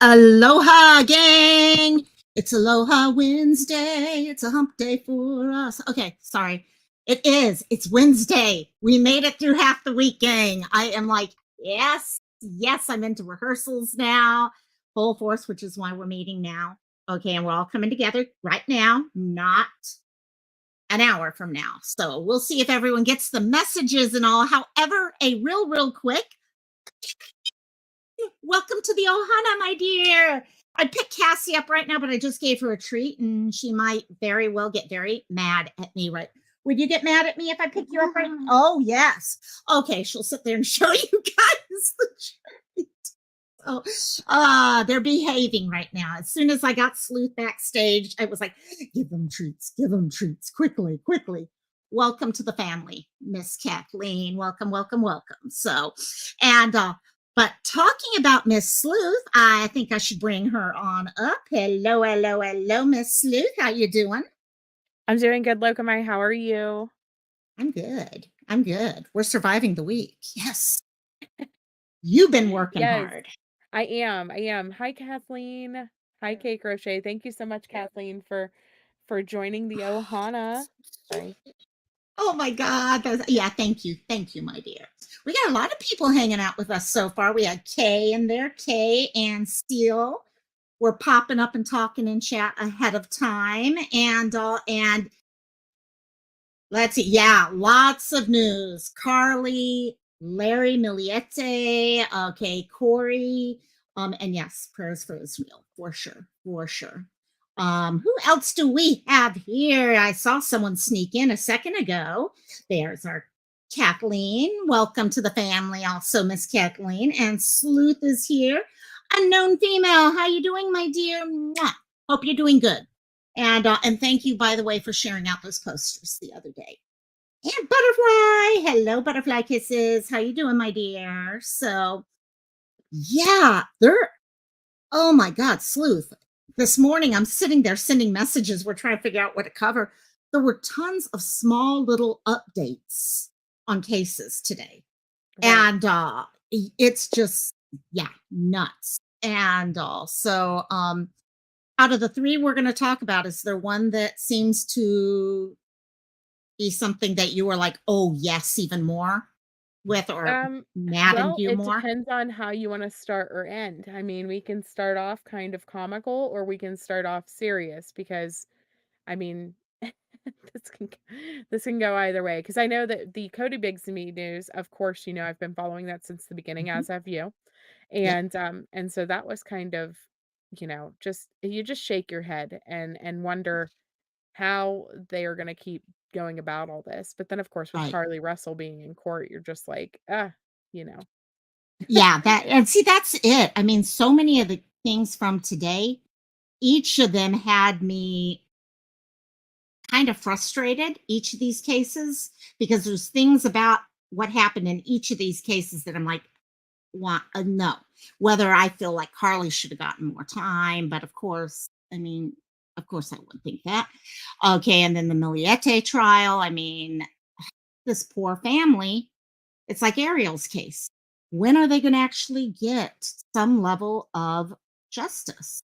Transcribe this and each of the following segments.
Aloha, gang! It's Aloha Wednesday. It's a hump day for us. Okay, sorry. It is. It's Wednesday. We made it through half the week, gang. I am like, yes, yes, I'm into rehearsals now. Full force, which is why we're meeting now. Okay, and we're all coming together right now, not an hour from now. So we'll see if everyone gets the messages and all. However, real quick, welcome to the Ohana, my dear. I picked Cassie up right now, but I just gave her a treat, and she might very well get very mad at me. Right? Would you get mad at me if I pick you up right now? Oh, yes. Okay, she'll sit there and show you guys the treat. Oh, they're behaving right now. As soon as I got Sleuth backstage, I was like, give them treats, quickly, quickly. Welcome to the family, Miss Kathleen. Welcome. So, and but talking about Miss Sleuth, I think I should bring her on up. Hello, Miss Sleuth. How you doing? I'm doing good, Lokamai. How are you? I'm good. We're surviving the week. Yes. You've been working Yes, hard. I am. Hi, Kathleen. Hi, K Crochet. Thank you so much, Kathleen, for joining the Ohana. Sorry. Oh my God. Yeah, thank you. Thank you, my dear. We got a lot of people hanging out with us so far. We had Kay in there, Kay and Steele. We're popping up and talking in chat ahead of time. And let's see. Yeah, lots of news. Carlee, Larry, Millette, okay, Cory, and yes, prayers for Israel, for sure. Who else do we have here? I saw someone sneak in a second ago. There's our Kathleen. Welcome to the family, also, Miss Kathleen. And Sleuth is here. Unknown female. How you doing, my dear? Mwah. Hope you're doing good. And thank you, by the way, for sharing out those posters the other day. And Butterfly, hello, Butterfly Kisses. How you doing, my dear? So, yeah, they're. Oh my God, Sleuth. This morning, I'm sitting there sending messages. We're trying to figure out what to cover. There were tons of small little updates on cases today, Right. and it's just nuts. And so, out of the three we're going to talk about, is there one that seems to be something that you were like, oh yes, even more with, or Um, maddened well, you it more? depends on how you want to start or end. I mean, we can start off kind of comical or we can start off serious because I mean, this can this can go either way. Because I know that the Cody Bigsby news, of course, I've been following that since the beginning, Mhm. as have you. Yep. And so that was kind of, just you just shake your head and wonder how they are gonna keep going about all this. But then, of course, with Right. Carlee Russell being in court, you're just like, you know. Yeah, that, and see, that's it. I mean, so many of the things from today, each of them had me kind of frustrated, each of these cases, because there's things about what happened in each of these cases that I'm like, want no. Whether I feel like Carlee should have gotten more time, but of course, I mean, of course I would think that. Okay, and then the Millette trial. I mean, this poor family. It's like Ariel's case. When are they going to actually get some level of justice?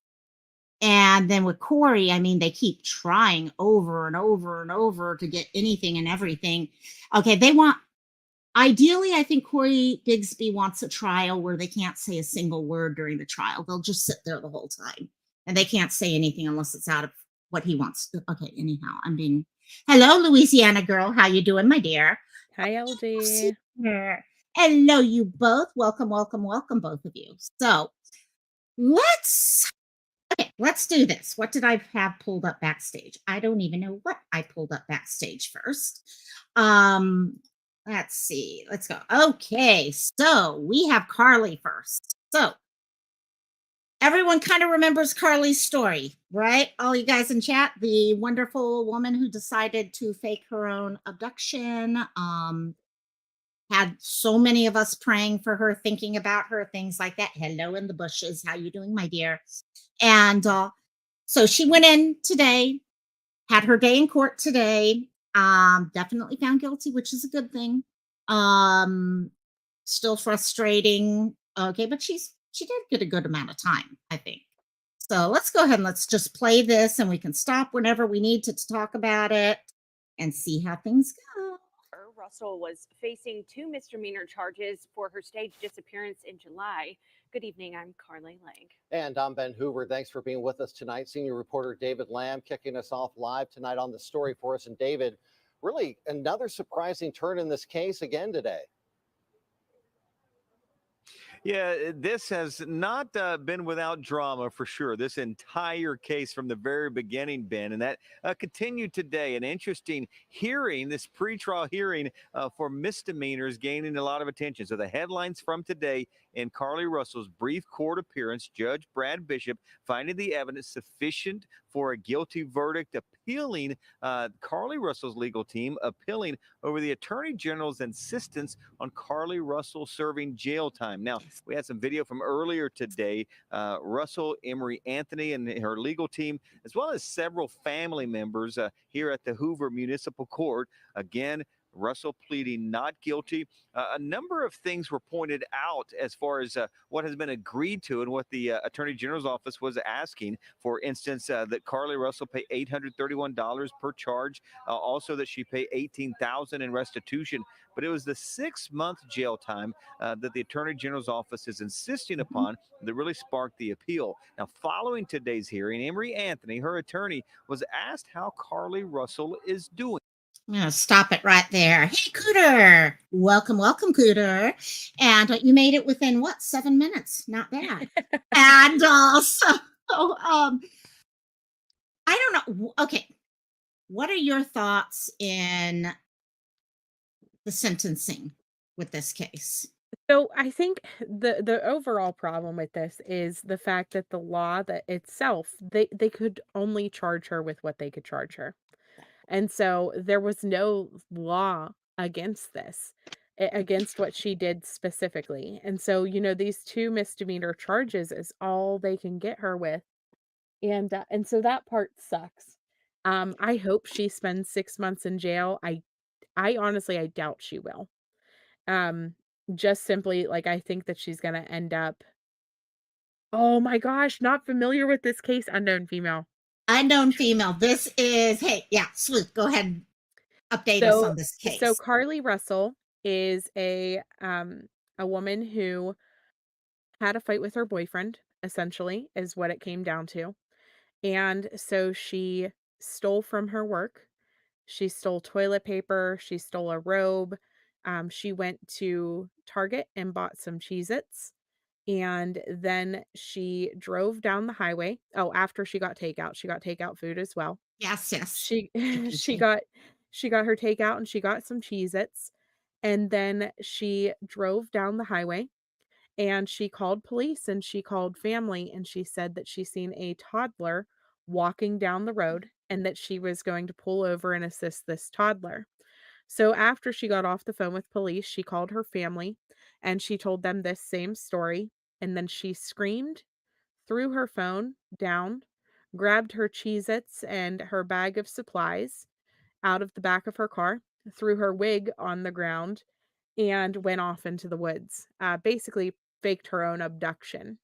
And then with Cory, I mean, they keep trying over and over and over to get anything and everything. Okay, they want, ideally, I think Cory Bigsby wants a trial where they can't say a single word during the trial. They'll just sit there the whole time and they can't say anything unless it's out of what he wants. Okay, anyhow, I'm being, hello, Louisiana girl. How you doing, my dear? Hi, LG. Here. Hello, you both. Welcome, both of you. So let's let's do this. What did I have pulled up backstage? I don't even know what I pulled up backstage first. Um, let's see. Let's go. Okay, so we have Carlee first. So everyone kind of remembers Carlee's story, right? All you guys in chat, the wonderful woman who decided to fake her own abduction. Had so many of us praying for her, thinking about her, things like that. Hello in the bushes. How you doing, my dear? And so she went in today, had her day in court today. Definitely found guilty, which is a good thing. Um, Still frustrating. Okay, but she's she did get a good amount of time, I think. So let's go ahead and let's just play this, and we can stop whenever we need to talk about it and see how things go. Russell was facing two misdemeanor charges for her staged disappearance in July. Good evening, I'm Carlee. And I'm Ben Hoover. Thanks for being with us tonight. Senior reporter David Lamb kicking us off live tonight on the story for us. And David, really another surprising turn in this case again today. Yeah, this has not been without drama for sure. This entire case from the very beginning, Ben, and that continued today. An interesting hearing, this pretrial hearing for misdemeanors gaining a lot of attention. So the headlines from today in Carlee Russell's brief court appearance, Judge Brad Bishop finding the evidence sufficient for a guilty verdict, appealing Carlee Russell's legal team, appealing over the Attorney General's insistence on Carlee Russell serving jail time. Now, we had some video from earlier today. Russell, Emery Anthony, and her legal team, as well as several family members here at the Hoover Municipal Court. Again, Russell pleading not guilty. A number of things were pointed out as far as what has been agreed to and what the Attorney General's office was asking. For instance, that Carlee Russell pay $831 per charge. Also, that she pay $18,000 in restitution. But it was the 6-month jail time that the Attorney General's office is insisting upon that really sparked the appeal. Now, following today's hearing, Emery Anthony, her attorney, was asked how Carlee Russell is doing. I'm going to stop it right there. Hey, Cooter. Welcome, welcome, Cooter. And you made it within, what, 7 minutes? Not bad. And I don't know. Okay. What are your thoughts in the sentencing with this case? So I think the overall problem with this is the fact that the law that itself, they could only charge her with what they could charge her. And so there was no law against this, against what she did specifically. And so, these two misdemeanor charges is all they can get her with. And so that part sucks. I hope she spends 6 months in jail. I honestly, I doubt she will. Um, just simply, like, I think that she's gonna end up, oh my gosh, not familiar with this case, unknown female. Unknown female. This is, hey, yeah, Swoop, go ahead and update us on this case. So Carlee Russell is a woman who had a fight with her boyfriend, essentially, is what it came down to. And so she stole from her work. She stole toilet paper, she stole a robe. She went to Target and bought some Cheez-Its. And then she drove down the highway. Oh, after she got takeout food as well. Yes. She she TPC. got she got her takeout and she got some Cheez-Its, and then she drove down the highway, and she called police and she called family, and she said that she seen a toddler walking down the road and that she was going to pull over and assist this toddler. So after she got off the phone with police, she called her family and she told them this same story, and then she screamed, threw her phone down, grabbed her Cheez-Its and her bag of supplies out of the back of her car, threw her wig on the ground, and went off into the woods. Basically faked her own abduction.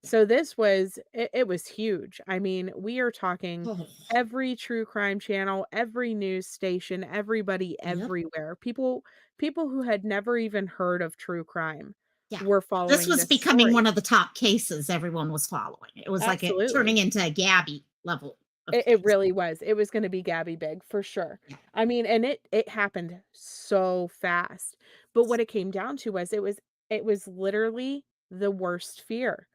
So this was it was huge. I mean, we are talking Oh, every true crime channel, every news station, everybody yep. everywhere. People who had never even heard of true crime Yeah. were This following was this becoming story. one of the top cases everyone was following. It was like it turning Absolutely. into a Gabby level of It case. really was. It was gonna be Gabby Big for sure. Yeah. I mean, and it happened so fast. But what it came down to was it was literally the worst fear.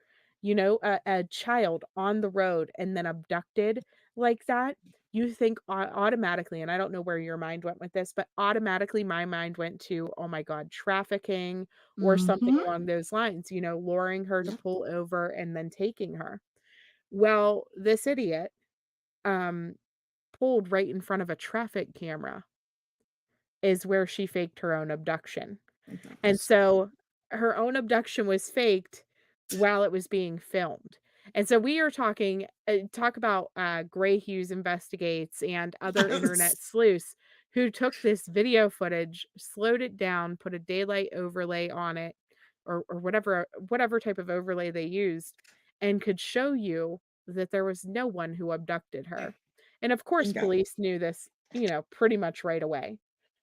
A child on the road and then abducted like that, you think automatically, and I don't know where your mind went with this, but automatically my mind went to, oh my God, trafficking or something Mhm. along those lines, luring her to Yep. pull over and then taking her. Well, this idiot um, pulled right in front of a traffic camera is where she faked her own abduction. That And was so her own abduction was faked while it was being filmed. And so we are talking, talk about Gray Hughes Investigates and other yes. internet sleuths who took this video footage, slowed it down, put a daylight overlay on it, or whatever type of overlay they used, and could show you that there was no one who abducted Yeah, her. And of course, bingo. police knew this, pretty much right away.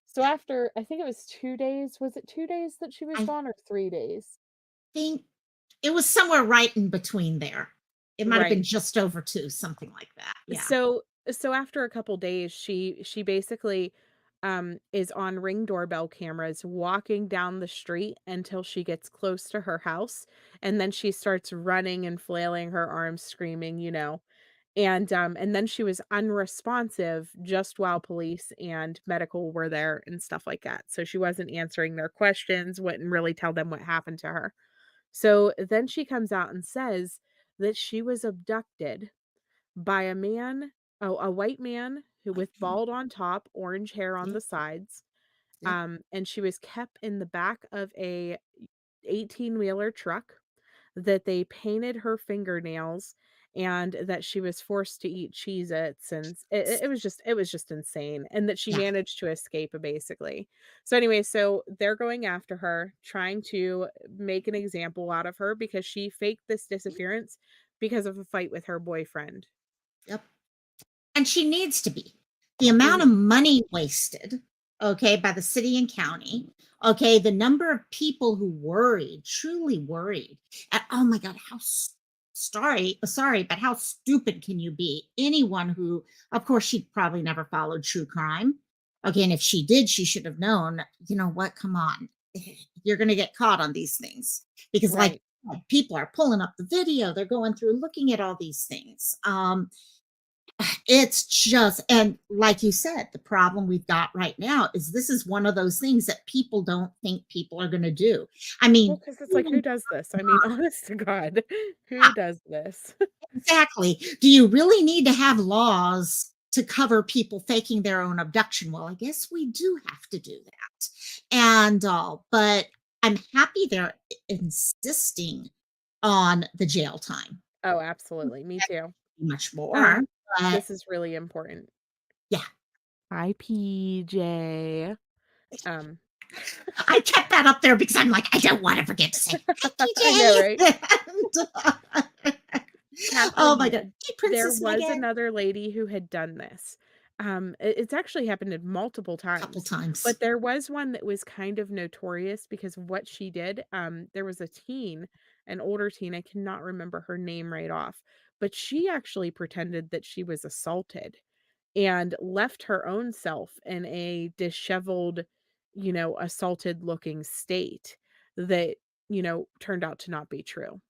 So Yeah. after, I think it was 2 days, was it 2 days that she was I gone, or 3 days? think it was somewhere right in between there. It might have been Right. just over 2, something like that. Yeah. So after a couple days, she basically is on Ring doorbell cameras walking down the street until she gets close to her house, and then she starts running and flailing her arms, screaming, and then she was unresponsive just while police and medical were there and stuff like that. So she wasn't answering their questions, wouldn't really tell them what happened to her. So then she comes out and says that she was abducted by a man, a white man who with Mhm. bald on top, orange hair on Yep. the sides. Yep. And she was kept in the back of a 18-wheeler truck, that they painted her fingernails, and that she was forced to eat Cheez-Its, and it was just insane, and that she Yeah. managed to escape, basically. So anyway, so they're going after her, trying to make an example out of her because she faked this disappearance because of a fight with her boyfriend. Yep. And she needs to be. The amount Mhm. of money wasted, okay, by the city and county, okay, the number of people who worried, truly worried, and oh my God, sorry, but how stupid can you be? Anyone who, of course, she probably never followed true crime. Okay, and if she did, she should have known, you know what, come on. You're going to get caught on these things because, like, Right. people are pulling up the video, they're going through looking at all these things. It's just, and like you said, the problem we've got right now is this is one of those things that people don't think people are going to do. I Well, mean, because it's like, who who does this? I mean, honest to God, yeah, who does this? exactly. Do you really need to have laws to cover people faking their own abduction? Well, I guess we do have to do that. And, but I'm happy they're insisting on the jail time. Oh, absolutely. Me too. Much more, Um, but this is really important. yeah, Hi, PJ. Um, I kept that up there because I'm like, I don't want to forget to say I know, right? hi, TJ. Oh my Catherine, God. Hey, there Princess was Megan. another lady who had done this. It's actually happened multiple A couple times, times. but there was one that was kind of notorious because of what she did. There was a teen, an older teen, I cannot remember her name right off, but she actually pretended that she was assaulted and left her own self in a disheveled, assaulted looking state that, turned out to not be true.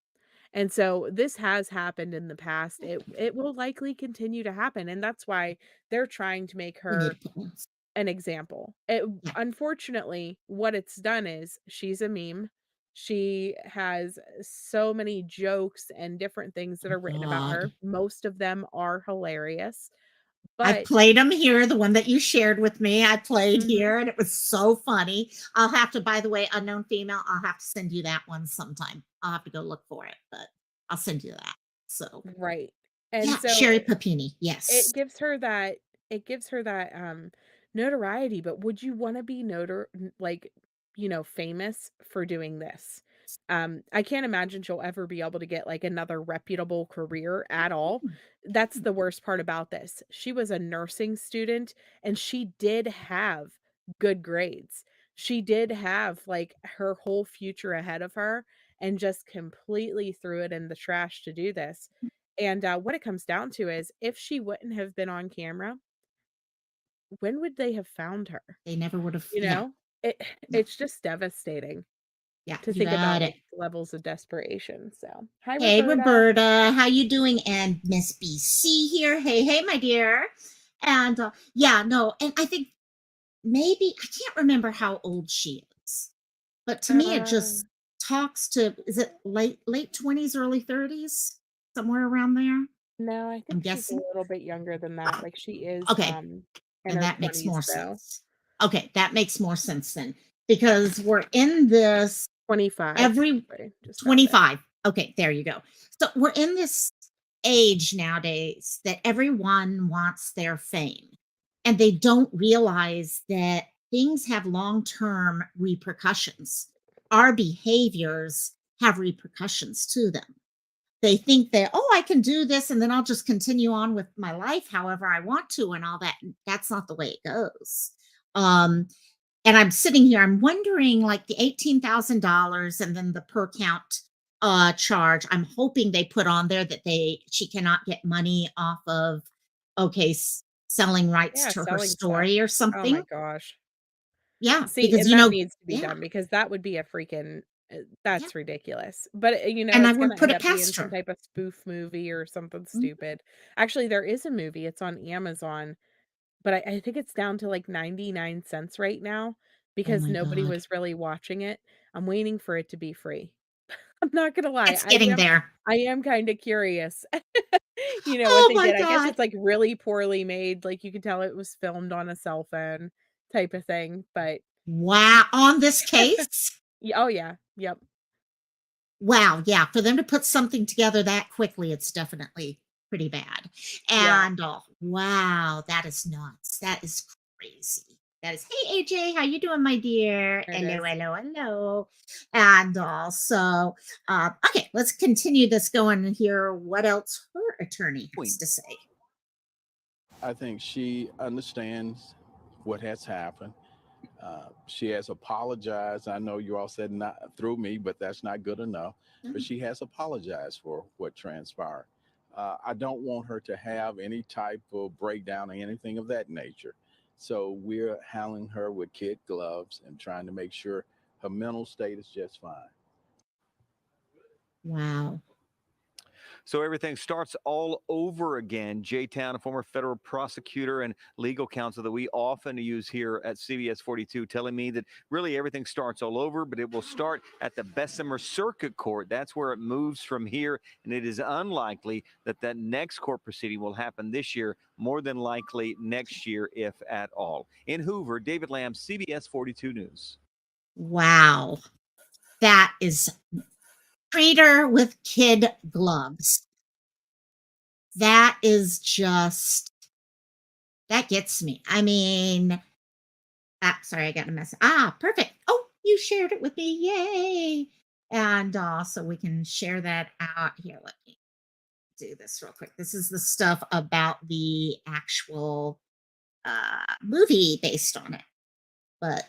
And so this has happened in the past. It will likely continue to happen, and that's why they're trying to make We need her to put ones. an example. It Yeah. unfortunately, what it's done is she's a meme. She has so many jokes and different things that Oh are written about God. her. Most of them are hilarious, I but played them here, the one that you shared with me. I played Mhm. here and it was so funny. I'll have to, by the way, unknown female, I'll have to send you that one sometime. I'll have to go look for it, but I'll send you that. So, Right. And yeah, so Sherry Papini. it Yes. gives her that it gives her that notoriety, but would you want to be like, famous for doing this? I can't imagine she'll ever be able to get like another reputable career at all. That's the worst part about this. She was a nursing student and she did have good grades. She did have like her whole future ahead of her and just completely threw it in the trash to do this. And, what it comes down to is if she wouldn't have been on camera, when would they have found her? They never would have. You Yeah. know? It Yeah. it's just devastating Yeah. to You think got about, it. like, the levels of desperation, so hi, Hey, Roberta. Roberta, how you doing? And Miss BC here. Hey, hey, my dear. And yeah, no, and I think maybe I can't remember how old she is, but to me, it Uh, just talks to is it late 20s, early 30s, somewhere around there. no, I I'm think she's a guessing. little bit younger than that, like, she is, Okay, in and her that makes 20s, more so sense. Okay, that makes more sense then because we're in this 25, every sorry, just found it. 25. Okay, there you go. So we're in this age nowadays that everyone wants their fame and they don't realize that things have long-term repercussions. our behaviors have repercussions to them. They think that, oh, I can do this and then I'll just continue on with my life however I want to and all that. That's not the way it goes. Um, and I'm sitting here, I'm wondering like the $18,000 and then the per count charge. I'm hoping they put on there that she cannot get money off of selling rights Yeah, to her selling stuff. story or Oh my something. gosh. Yeah, See, because and that needs to be yeah, done because that would be a freaking yeah. that's ridiculous. But, And I it's wouldn't gonna put end it up being past some her. type of spoof movie or something Mhm. stupid. Actually, there is a movie, it's on Amazon, but I think it's down to, like, 99 cents right now Oh because my nobody God. was really watching it. I'm waiting for it to be free. I'm not gonna lie, It's getting there. I am kinda curious, what Oh they my did. I guess God. it's, like, really poorly made, like, you can tell it was filmed on a cell phone type of thing, but Wow. On this case? oh, yeah, yep, Wow. Yeah. For them to put something together that quickly, it's definitely pretty bad. yeah, And wow, that is nuts. That is crazy. That is, hey AJ, how you doing, my dear? there it Hello, is. hello, hello. And also, okay, let's continue this going and hear what else her attorney has to say. I think she understands what has happened. She has apologized. I know you all said not through me, but that's not good enough. But she has apologized for what transpired. I don't want her to have any type of breakdown or anything of that nature. So we're handling her with kid gloves and trying to make sure her mental state is just fine. Wow. So everything starts all over again. Jay Town, a former federal prosecutor and legal counsel that we often use here at CBS 42, telling me that really everything starts all over, but it will start at the Bessemer Circuit Court. That's where it moves from here, and it is unlikely that that next court proceeding will happen this year, more than likely next year, if at all. In Hoover, David Lamb, CBS 42 News. Wow. That is treat her with kid gloves. That is just that gets me. I mean, sorry, I got a message. Perfect. Oh, you shared it with me. Yay. And so we can share that out here. Let me do this real quick. This is the stuff about the actual movie based on it. But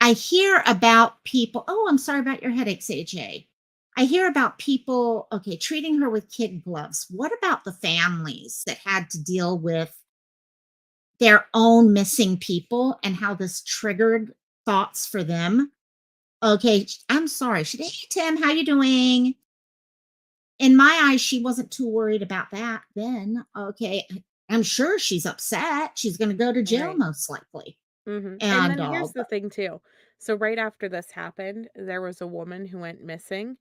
I hear about people. Oh, I'm sorry about your headaches, AJ. I hear about people, okay, treating her with kid gloves. What about the families that had to deal with their own missing people and how this triggered thoughts for them? Okay, I'm sorry. Hey, Tim, how you doing? In my eyes, she wasn't too worried about that then. Okay, I'm sure she's upset. She's going to go to jail Right. most likely. And And then here's the thing too. So right after this happened, there was a woman who went missing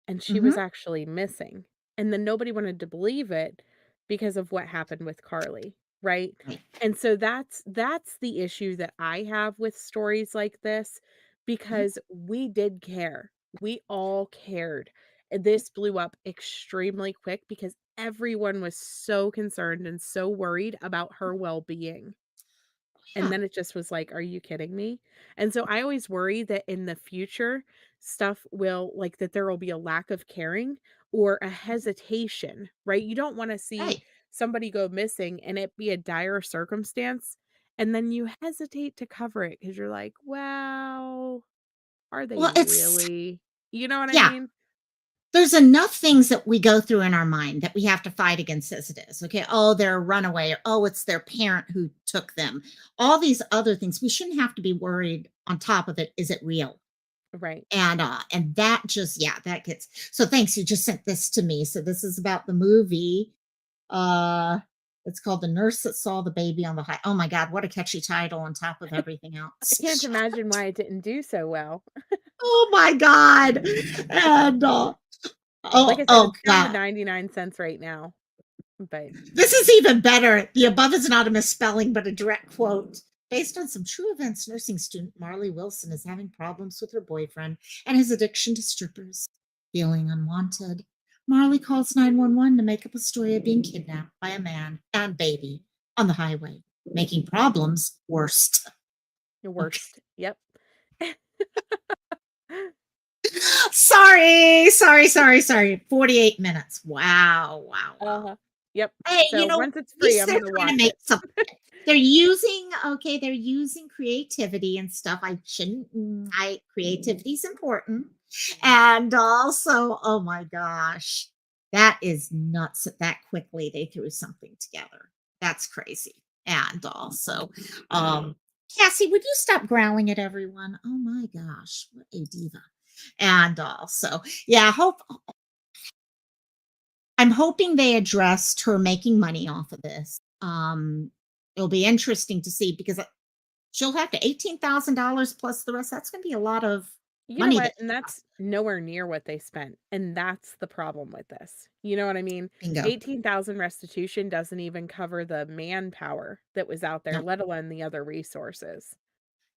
and she was mhm, actually missing. And then nobody wanted to believe it because of what happened with Carlee, right? right. And so that's the issue that I have with stories like this Mhm. because we did care. We all cared. And this blew up extremely quick because everyone was so concerned and so worried about her well-being. And Yeah. then it just was like, "Are you kidding me?" And so I always worry that in the future, stuff will like, that there will be a lack of caring or a hesitation, right? You don't wanna see Right. somebody go missing and it be a dire circumstance, and then you hesitate to cover it because 'cause you're like, "Well, are they Well, it's really?" You know what I yeah. mean? There's enough things that we go through in our mind that we have to fight against as it is. Okay. Oh, they're a runaway. Or, oh, it's their parent who took them. All these other things. We shouldn't have to be worried on top of it. Is it real? Right. And that just, yeah, that gets so thanks. You just sent this to me. So this is about the movie. Uh it's called The Nurse That Saw the Baby on the High. Oh my God, what a catchy title on top of everything I can't else. imagine why it didn't do so well. Oh my God. And Like oh, I said, oh it's down to God. 99 cents right now, but This is even better. The above is not a misspelling, but a direct quote. Based on some true events, nursing student Marley Wilson is having problems with her boyfriend and his addiction to strippers. Feeling unwanted, Marley calls 911 to make up a story of being kidnapped by a man and baby on the highway, making problems worse. the Okay. worst. Yep. Sorry. 48 minutes. Wow. Yep. Hey, So once it's at free, least I'm they're gonna trying to watch make it. something. They're using creativity and stuff. Creativity's important. And also, oh my gosh, that is nuts that quickly they threw something together. That's crazy. And also, Cassie, would you stop growling at everyone? Oh my gosh, what a diva. And also, yeah, I'm hoping they addressed her making money off of this. It'll be interesting to see because she'll have to $18,000 plus the rest. That's going to be a lot of You know money. what? And that's nowhere near what they spent. And that's the problem with this. You know what I mean? Bingo. 18,000 restitution doesn't even cover the manpower that was out there, No. let alone the other resources.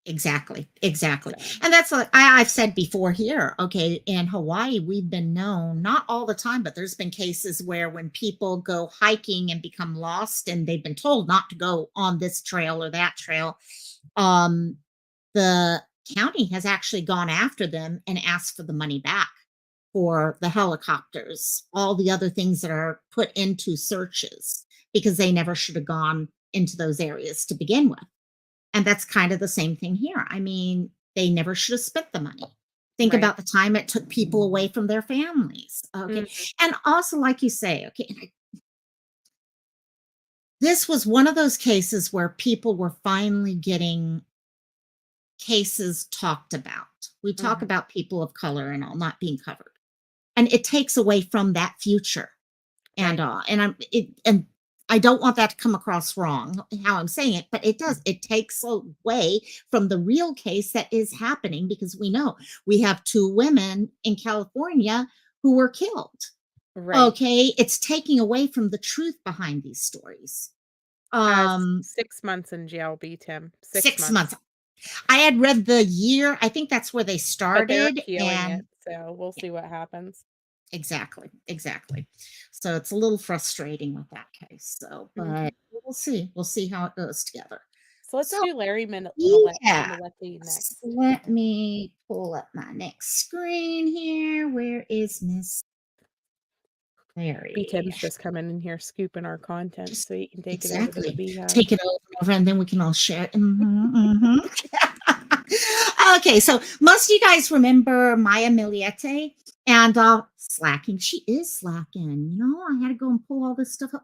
Exactly. So, And that's like I've said before here. Okay, in Hawaii, we've been known, not all the time, but there's been cases where when people go hiking and become lost and they've been told not to go on this trail or that trail, the county has actually gone after them and asked for the money back for the helicopters, all the other things that are put into searches because they never should have gone into those areas to begin with. And that's kind of the same thing here. I mean, they never should have spent the money. Think right. about the time it took people away from their families. Okay. And also, like you say, okay, this was one of those cases where people were finally getting cases talked about. We talk about people of color and all not being covered. And it takes away from that future. And and I don't want that to come across wrong how I'm saying it, but it does. It takes away from the real case that is happening because we know we have 2 women in California who were killed. Right. Okay, it's taking away from the truth behind these stories. 6 months in jail beat him. 6 months. I had read the year. I think that's where they But they're started. appealing And it, so we'll see what happens. Exactly. So it's a little frustrating with that case. So, but we'll see. We'll see how it goes together. So let's So, do Larry Millette yeah. next. Let me pull up my next screen here. Where is Miss Larry? B-Tim's just coming in here scooping our content so he can take it over to the beehive. Take it over and then we can all share it. Okay, so most of you guys remember Maya Millette and slacking. She is slacking. I had to go and pull all this stuff up.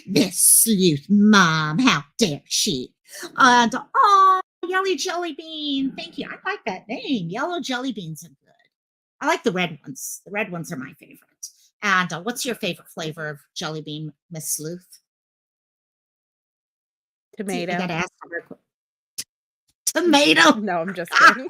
This sleuth mom, how dare she? And Yellow Jelly Bean. Thank you. I like that name. Yellow Jelly Beans are good. I like the red ones. The red ones are my favorite. And what's your favorite flavor of jelly bean, Miss Sleuth? Tomato. See, I gotta ask her. Tomato. No, I'm just kidding.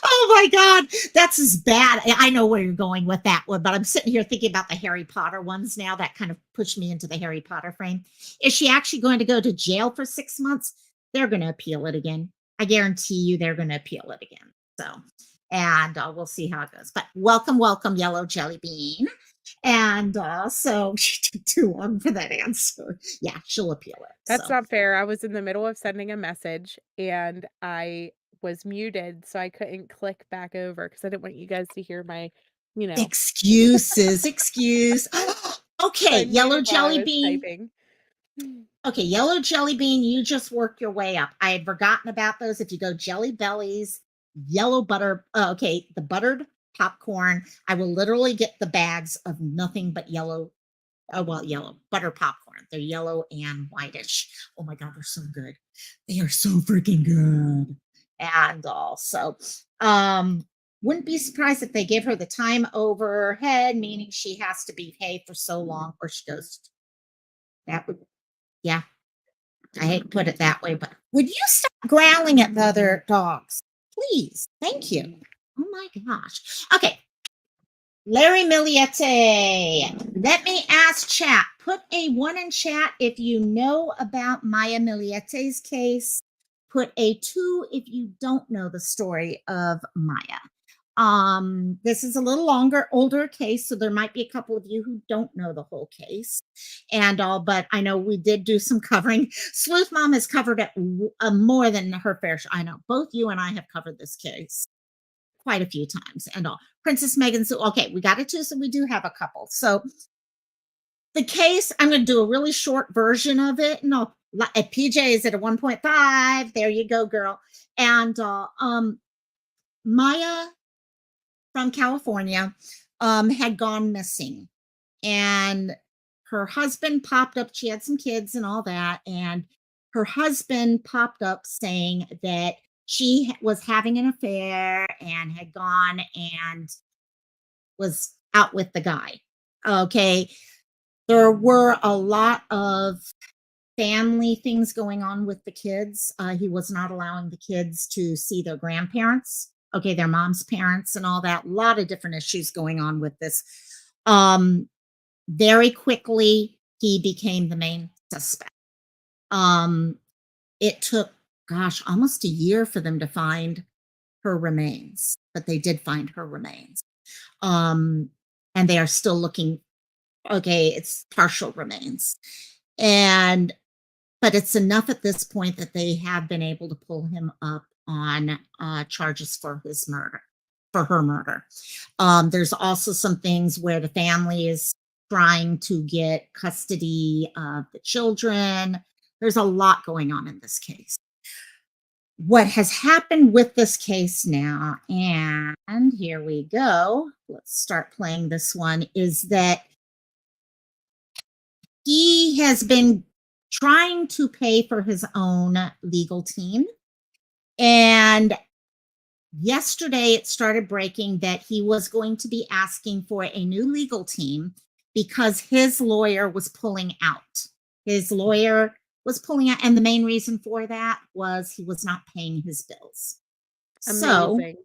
Oh my God, that's as bad. I know where you're going with that one, but I'm sitting here thinking about the Harry Potter ones now. That kind of pushed me into the Harry Potter frame. Is she actually going to go to jail for 6 months? They're going to appeal it again. I guarantee you they're going to appeal it again. So, and we'll see how it goes. But welcome, Yellow Jelly Bean. And so she took too long for that answer. Yeah, she'll appeal it. That's not fair. I was in the middle of sending a message and I was muted, so I couldn't click back over because I didn't want you guys to hear my, excuses. Okay, Yellow Jelly Bean. Typing. Okay, Yellow Jelly Bean, you just work your way up. I had forgotten about those. If you go Jelly Bellies, yellow butter, the buttered popcorn, I will literally get the bags of nothing but yellow butter popcorn. They're yellow and whitish. Oh my God, they're so good. They are so freaking good. And also, wouldn't be surprised if they give her the time over her head, meaning she has to be paid for so long or she goes. That would, yeah. I hate to put it that way, but would you stop growling at the other dogs? Please. Thank you. Oh my gosh. Okay. Larry Millette. Let me ask chat. Put a 1 in chat if you know about Maya Millette's case. Put a 2 if you don't know the story of Maya. This is a little older case, so there might be a couple of you who don't know the whole case and all, but I know we did do some covering. Sleuth Mom has covered it more than her fair share. I know both you and I have covered this case quite a few times and all. Princess Megan, so okay, we got it too, so we do have a couple. So the case, I'm going to do a really short version of it. No, at PJ is at a 1.5. There you go, girl. And Maya from California had gone missing, and her husband popped up. She had some kids and all that, and her husband popped up saying that she was having an affair and had gone and was out with the guy. Okay. There were a lot of family things going on with the kids. He was not allowing the kids to see their grandparents, okay, their mom's parents and all that. A lot of different issues going on with this. Very quickly, he became the main suspect. It took, gosh, almost a year for them to find her remains, but they did find her remains. And they are still looking. Okay, it's partial remains. But it's enough at this point that they have been able to pull him up on charges for his murder, for her murder. There's also some things where the family is trying to get custody of the children. There's a lot going on in this case. What has happened with this case now, and here we go, let's start playing this one, is that he has been trying to pay for his own legal team. And yesterday it started breaking that he was going to be asking for a new legal team because his lawyer was pulling out. His lawyer was pulling out, and the main reason for that was he was not paying his bills. So, Amazing.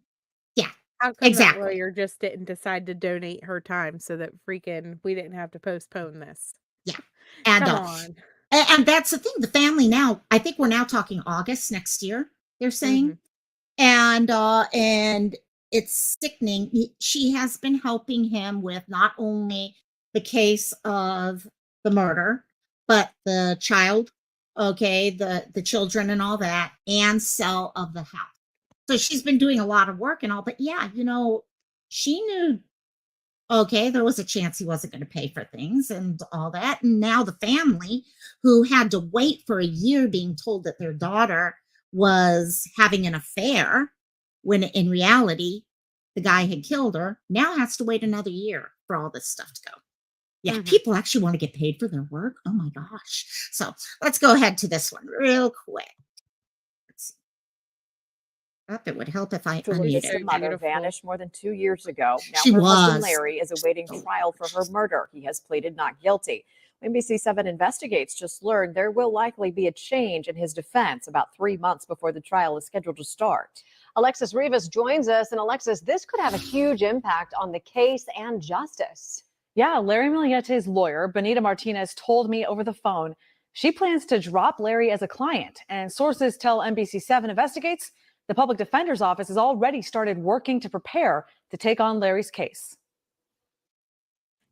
yeah, How come that exactly. lawyer just didn't decide to donate her time so that freaking we didn't have to postpone this? Yeah. And Come on. and that's the thing. The family now, I think we're now talking August next year, they're saying. And it's sickening. She has been helping him with not only the case of the murder, but the child, okay, the children and all that, and sale of the house. So she's been doing a lot of work and all, but yeah, she knew, okay, there was a chance he wasn't going to pay for things and all that. And now the family, who had to wait for a year being told that their daughter was having an affair when in reality the guy had killed her, now has to wait another year for all this stuff to go. Yeah, people actually want to get paid for their work. Oh my gosh. So let's go ahead to this one real quick. Let's see. Oh, it would help if I unmuted. So The mother beautiful. vanished more than 2 years ago. Now She her husband was. Larry is awaiting trial for her murder. He has pleaded not guilty. NBC7 Investigates just learned there will likely be a change in his defense about 3 months before the trial is scheduled to start. Alexis Rivas joins us. And Alexis, this could have a huge impact on the case and justice. Yeah, Larry Millette's lawyer, Benita Martinez, told me over the phone she plans to drop Larry as a client. And sources tell NBC7 Investigates the public defender's office has already started working to prepare to take on Larry's case.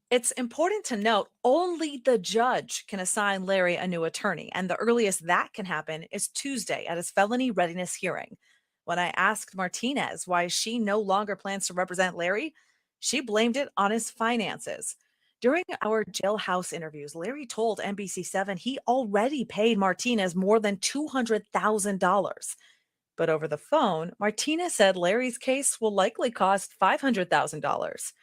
It's important to note only the judge can assign Larry a new attorney, and the earliest that can happen is Tuesday at his felony readiness hearing. When I asked Martinez why she no longer plans to represent Larry, she blamed it on his finances. During our jailhouse interviews, Larry told NBC7 he already paid Martinez more than $200,000. But over the phone, Martinez said Larry's case will likely cost $500,000.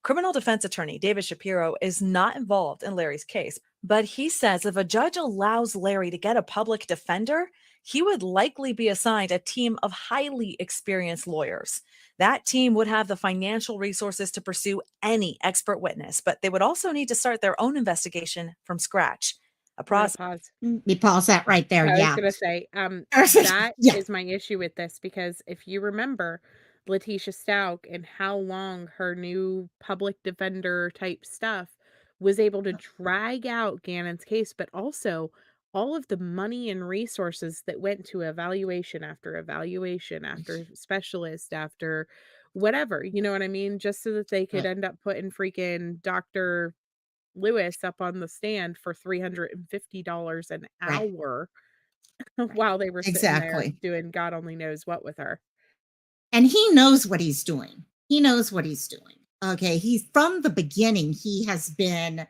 Criminal defense attorney David Shapiro is not involved in Larry's case, but he says if a judge allows Larry to get a public defender, he would likely be assigned a team of highly experienced lawyers. That team would have the financial resources to pursue any expert witness, but they would also need to start their own investigation from scratch. A process. Pause. We pause that right there. I was Yeah. going to say, that Yeah. is my issue with this, because if you remember Letitia Stout and how long her new public defender type stuff was able to drag out Gannon's case, but also all of the money and resources that went to evaluation after specialist after whatever, you know what I mean? Just so that they could Right. end up putting freaking Dr. Lewis up on the stand for $350 an Right. hour Right. while they were sitting there Exactly. doing God only knows what with her. And he knows what he's doing. He knows what he's doing. Okay. He's from the beginning, he has been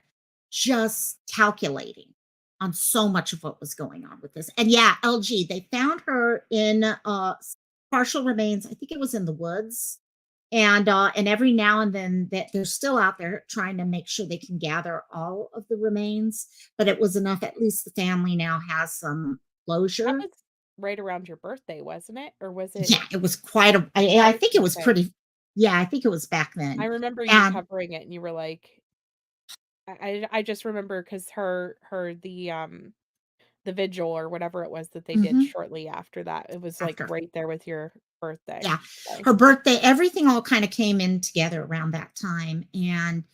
just calculating on so much of what was going on with this. And yeah, LG, they found her in partial remains. I think it was in the woods. And every now and then that they're still out there trying to make sure they can gather all of the remains, but it was enough. At least the family now has some That closure. was right around your birthday, wasn't it? Or was it? Yeah, it was quite a I I was think it gonna was say, pretty yeah, I think it was back I then. remember you And covering it and you were like, I just remember because the vigil or whatever it was that they did mhm, shortly after that. It was like after. right there with your birthday. Yeah. So, Her birthday, everything all kind of came in together around that time. And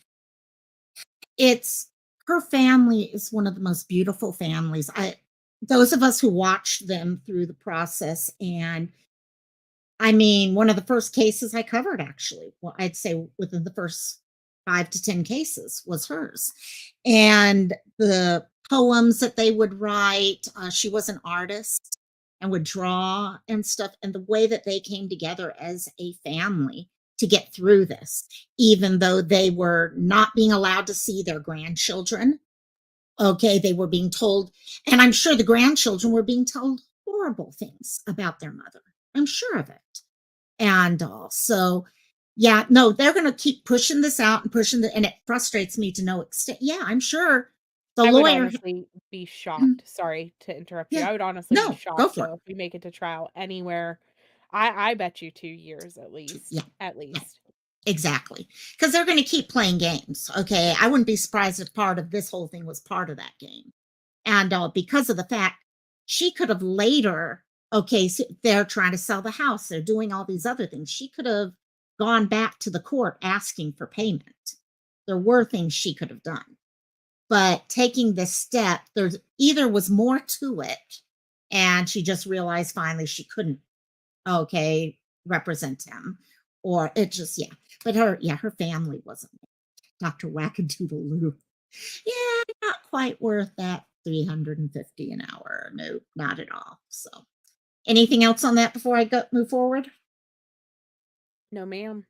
it's her family is one of the most beautiful families. I those of us who watched them through the process, and I mean, one of the first cases I covered, actually, well, I'd say within the first 5 to 10 cases was hers. And the poems that they would write, she was an artist and would draw and stuff. And the way that they came together as a family to get through this, even though they were not being allowed to see their grandchildren. Okay, they were being told, and I'm sure the grandchildren were being told horrible things about their mother. I'm sure of it. And so, yeah, no, they're going to keep pushing this out and pushing the, and it frustrates me to no extent. Yeah, I'm sure the I would lawyer. honestly be Mhm, shocked. Sorry to interrupt you. yeah, I would honestly be no, go shocked for it. though if we make it to trial anywhere. I bet you 2 years at Yeah, least. At yeah, least. exactly. Because they're going to keep playing games. Okay, I wouldn't be surprised if part of this whole thing was part of that game. And because of the fact she could have later, okay, so they're trying to sell the house, they're doing all these other things. She could have gone back to the court asking for payment. There were things she could have done. But taking this step, there's either was more to it, and she just realized finally she couldn't, okay, represent him, or it just, yeah. But her family wasn't Dr. Wackadoodle. Yeah, not quite worth that 350 an hour. No, not at all. So, anything else on that before I go move forward? No, ma'am.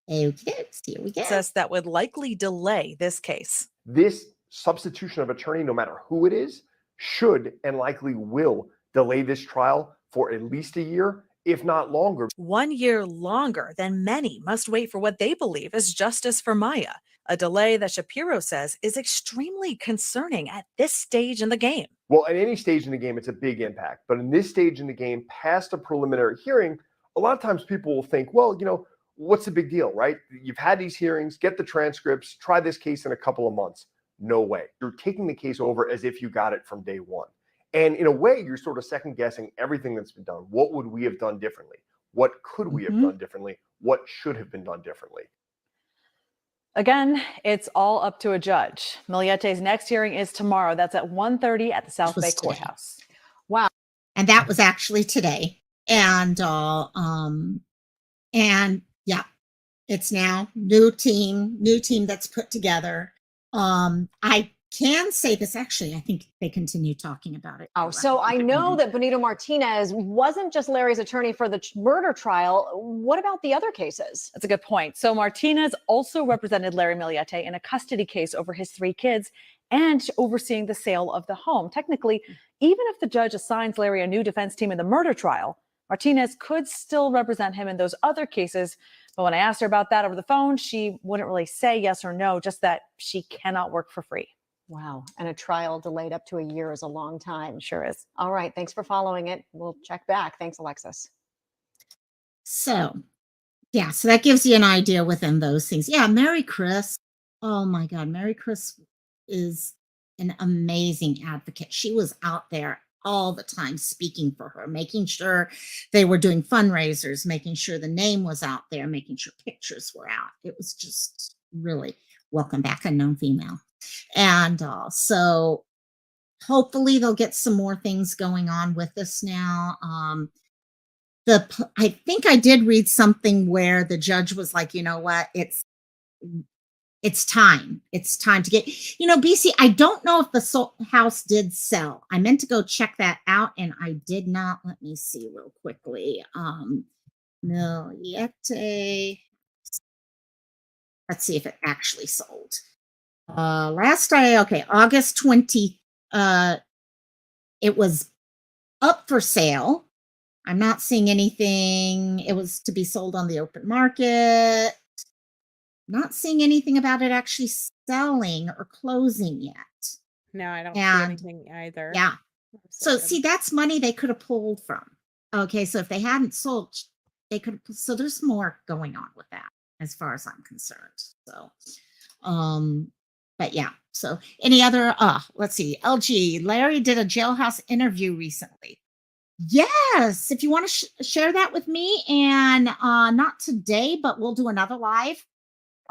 Okay, here we go. Says that would likely delay this case. This substitution of attorney, no matter who it is, should and likely will delay this trial for at least a year, if not longer. 1 year longer than many must wait for what they believe is justice for Maya, a delay that Shapiro says is extremely concerning at this stage in the game. Well, at any stage in the game, it's a big impact. But in this stage in the game, past a preliminary hearing, a lot of times people will think, well, what's the big deal, right? You've had these hearings, get the transcripts, try this case in a couple of months. No way. You're taking the case over as if you got it from day one. And in a way, you're sort of second guessing everything that's been done. What would we have done differently? What could we have done differently? What should have been done differently? Again, it's all up to a judge. Millette's next hearing is tomorrow. That's at 1:30 at the South was Bay today. Courthouse. And that was actually today. And yeah, it's now new team that's put together. I can say this, actually, I think they continue talking about it. Oh, so I know that Benito Martinez wasn't just Larry's attorney for the murder trial. What about the other cases? That's a good point. So Martinez also represented Larry Millette in a custody case over his 3 kids and overseeing the sale of the home. Technically, even if the judge assigns Larry a new defense team in the murder trial, Martinez could still represent him in those other cases. But when I asked her about that over the phone, she wouldn't really say yes or no, just that she cannot work for free. Wow. And a trial delayed up to a year is a long time. Sure is. All right. Thanks for following it. We'll check back. Thanks, Alexis. So, yeah, so that gives you an idea within those things. Yeah, Mary Chris. Oh my God, Mary Chris is an amazing advocate. She was out there all the time speaking for her, making sure they were doing fundraisers, making sure the name was out there, making sure pictures were out. It was just really welcome back, unknown female. And so hopefully they'll get some more things going on with this now. I think I did read something where the judge was like, you know what, it's time. It's time to get, BC, I don't know if the house did sell. I meant to go check that out and I did not. Let me see real quickly. Millette. Let's see if it actually sold. August 20, it was up for sale. I'm not seeing anything. It was to be sold on the open market. Not seeing anything about it actually selling or closing yet. No, I don't see And anything either. yeah. So Second. see, that's money they could have pulled from. Okay, so if they hadn't sold, they could. So there's more going on with that, as far as I'm concerned. So, but yeah. So any other? Let's see. LG Larry did a jailhouse interview recently. Yes, if you want to share that with me, and not today, but we'll do another live.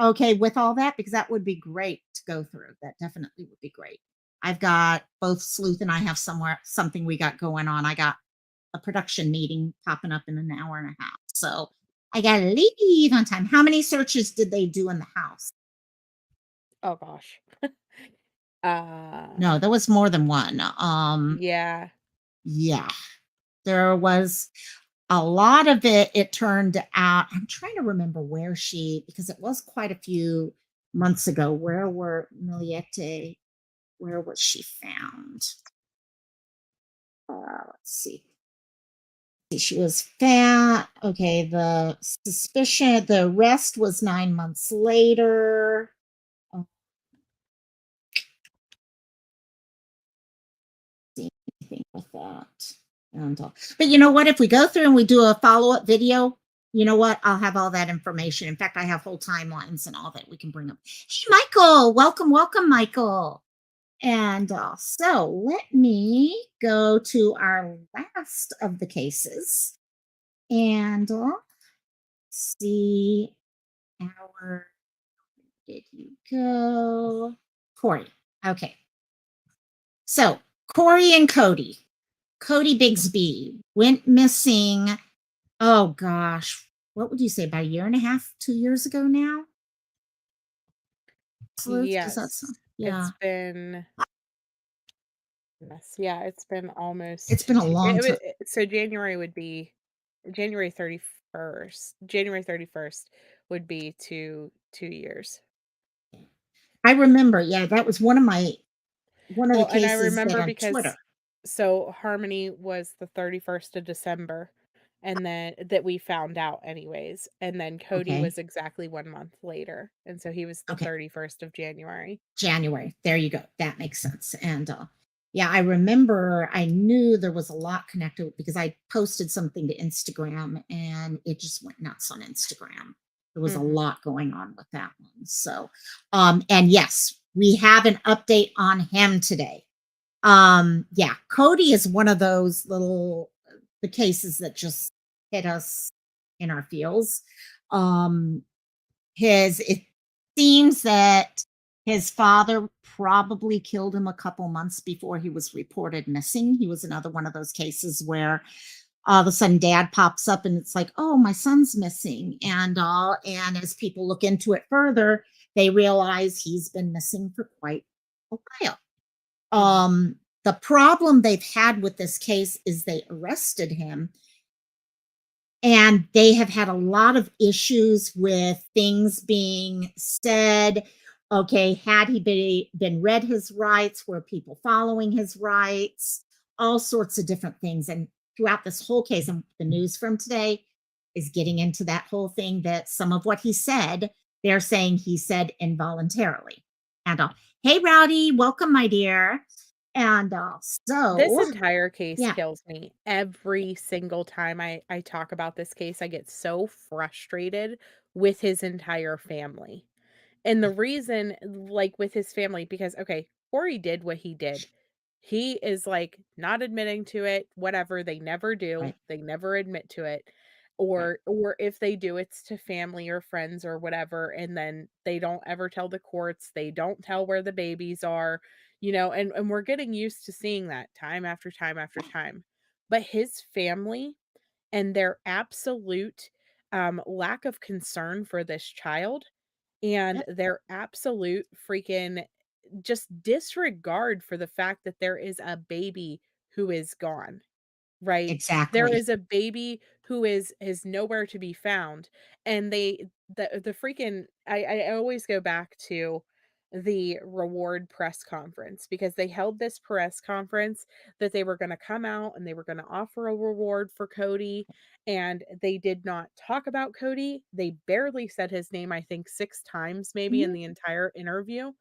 Okay, with all that, because that would be great to go through. That definitely would be great. I've got both Sleuth and I have something we got going on. I got a production meeting popping up in an hour and a half. So I got to leave on time. How many searches did they do in the house? Oh gosh. No, there was more than one. Yeah. Yeah, there was a lot of it. It turned out, I'm trying to remember because it was quite a few months ago. Where were Millette? Where was she found? Let's see. She was found. Okay, the arrest was 9 months later. See anything with that. But you know what? If we go through and we do a follow-up video, you know what? I'll have all that information. In fact, I have whole timelines and all that we can bring up. Hey, Michael, welcome, Michael. And so let me go to our last of the cases and see where did you go? Cory. Okay. So Cory and Cody Bigsby went missing. Oh gosh. What would you say, about a year and a half, 2 years ago now? Sleuth, does that Yes. sound- yeah. It's been almost. It's been a long time. So January 31st. January 31st would be 2 years. I remember, yeah, that was one of the And I cases remember that on because Twitter. so Harmony was the 31st of December, and then that we found out anyways, and then Cody Okay. was exactly 1 month later, and so he was the Okay. 31st of January. January. There you go. That makes sense. And yeah, I remember, I knew there was a lot connected because I posted something to Instagram and it just went nuts on Instagram. There was a lot going on with that one. So, and yes, we have an update on him today. Yeah, Cody is one of those the cases that just hit us in our feels. It seems that his father probably killed him a couple months before he was reported missing. He was another one of those cases where all of a sudden dad pops up and it's like, oh, my son's missing. And as people look into it further, they realize he's been missing for quite a while. The problem they've had with this case is they arrested him and they have had a lot of issues with things being said. Okay, had he been read his rights? Were people following his rights? All sorts of different things. And throughout this whole case, and the news from today is getting into that whole thing that some of what he said, they're saying he said involuntarily. And hey, Rowdy, welcome, my dear. And so this entire case yeah. kills me. Every single time I talk about this case, I get so frustrated with his entire family. And the reason, like with his family, because okay, Cory did what he did. He is like not admitting to it, whatever. They never do. Right. They never admit to it. Or if they do, it's to family or friends or whatever, and then they don't ever tell the courts. They don't tell where the babies are, and we're getting used to seeing that time after time after time. But his family and their absolute lack of concern for this child and Yep. their absolute freaking just disregard for the fact that there is a baby who is gone. Right? There Exactly. is a baby who is nowhere to be found, and the freaking I always go back to the reward press conference because they held this press conference that they were gonna come out and they were gonna offer a reward for Cody, and they did not talk about Cody. They barely said his name, I think 6 times maybe in Mhm. the entire interview.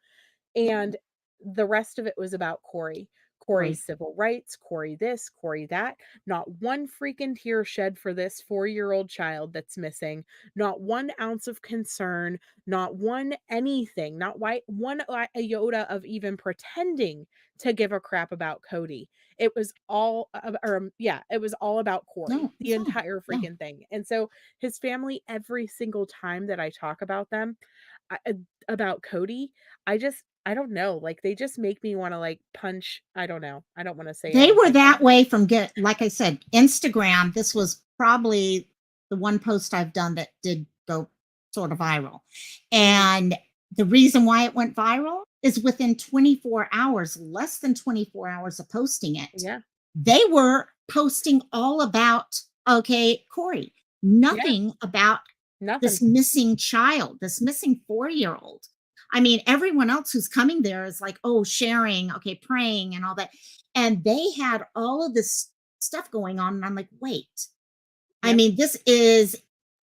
Yep. And the rest of it was about Cory. Corey. Cory's civil rights, Cory this, Cory that. Not one freaking tear shed for this 4-year-old child that's missing. Not 1 ounce of concern, not one anything, not one iota of even pretending to give a crap about Cody. It was all, yeah, it was all about Cory, No, the it's not. entire No. freaking thing. And so his family, every single time that I talk about them, about Cody, I don't know, like, they just make me wanna, like, punch I don't know. I don't wanna say They were anything, but that way from get like I said, Instagram, this was probably the one post I've done that did go sort of viral. mhm, And the reason why it went viral is within 24 hours, less than 24 hours of posting it, yeah, they were posting all about, okay, Corey, yeah, nothing about nothing. this missing child, this missing 4-year-old. I mean, everyone else who's coming there is like, oh, sharing, okay, praying and all that. And they had all of this stuff going on. And I'm like, wait, I Yep. mean, this is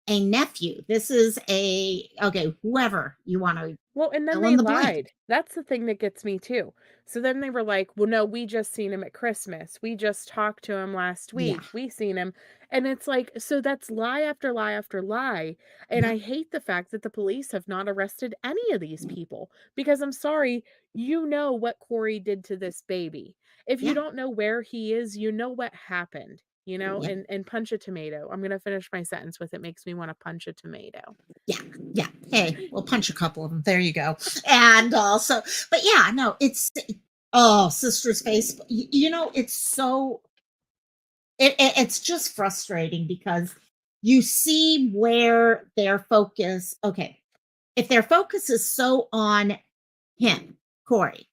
a nephew. This is okay, whoever you want to Well, and then fill they in the blank. lied. That's the thing that gets me too. So then they were like, "Well, no, we just seen him at Christmas. We just talked to him last Yeah. week. We seen him." And it's like, so that's lie after lie after lie. And Yep. I hate the fact that the police have not arrested any of these people because I'm sorry, you know what Cory did to this baby. If you Yeah. don't know where he is, you know what happened, Yep. and punch a tomato. I'm going to finish my sentence with it makes me want to punch a tomato. Yeah, yeah. Hey, we'll punch a couple of them. There you go. And also, but yeah, no, it's oh, sister's face. It's so it's just frustrating because you see where their focus. Okay, if their focus is so on him, Cory.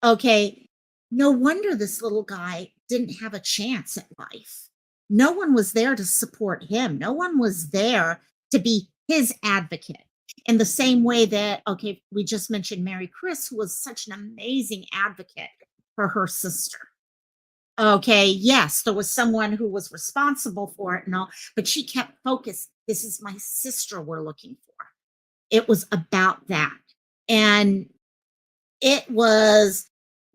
Okay, no wonder this little guy didn't have a chance at life. No one was there to support him. No one was there to be his advocate. In the same way that, okay, we just mentioned Mary Chris, who was such an amazing advocate for her sister. Okay, yes, there was someone who was responsible for it and all, but she kept focused. This is my sister we're looking for. It was about that. And it was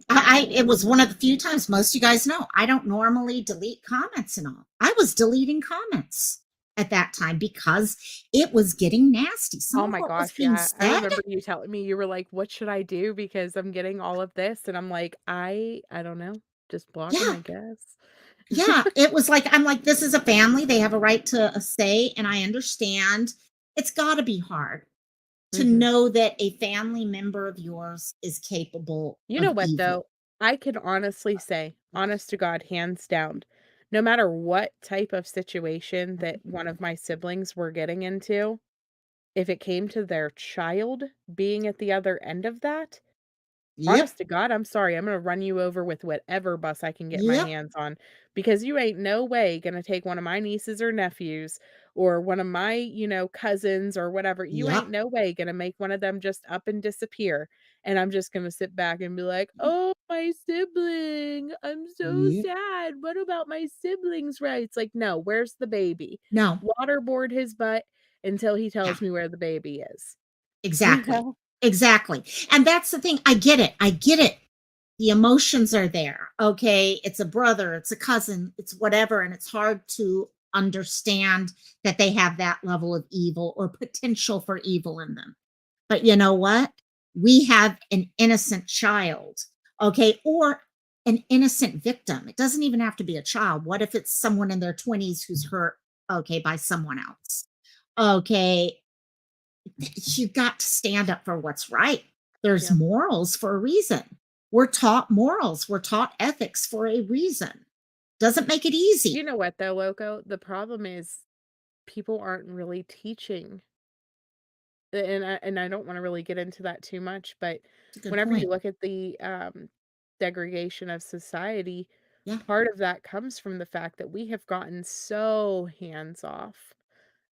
it was one of the few times, most of you guys know, I don't normally delete comments and all. I was deleting comments at that time because it was getting nasty. Some Oh of my what was gosh, being yeah. I said, remember you telling me, you were like, "What should I do? Because I'm getting all of this." And I'm like, I don't know. Just block them, yeah, I guess. yeah, it was like, I'm like, this is a family. They have a right to a say. And I understand it's got to be hard to Mhm. know that a family member of yours is capable You know of what, evil. though? I can honestly say, honest to God, hands down, no matter what type of situation that one of my siblings were getting into, if it came to their child being at the other end of that, Yep, honest to God, I'm sorry, I'm gonna run you over with whatever bus I can get my yep, hands on because you ain't no way gonna take one of my nieces or nephews or one of my, cousins or whatever. You ain't yep, no way gonna make one of them just up and disappear. And I'm just gonna sit back and be like, oh, my sibling. I'm so yep. sad. What about my sibling's rights? Like, no, where's the baby? No, Waterboard his butt until he yeah. tells me where the baby is. You Exactly. know? Exactly. And that's the thing. I get it. I get it. The emotions are there. Okay. It's a brother, it's a cousin, it's whatever. And it's hard to understand that they have that level of evil or potential for evil in them. But you know what? We have an innocent child. Okay. Or an innocent victim. It doesn't even have to be a child. What if it's someone in their 20s who's hurt, okay, by someone else? Okay, you got to stand up for what's right. There's Yep. morals for a reason. We're taught morals, we're taught ethics for a reason. Doesn't make it easy. You know what though, Loco? The problem is people aren't really teaching. And I don't want to really get into that too much, but It's a good whenever you point. look at the degradation of society, Yeah. part of that comes from the fact that we have gotten so hands off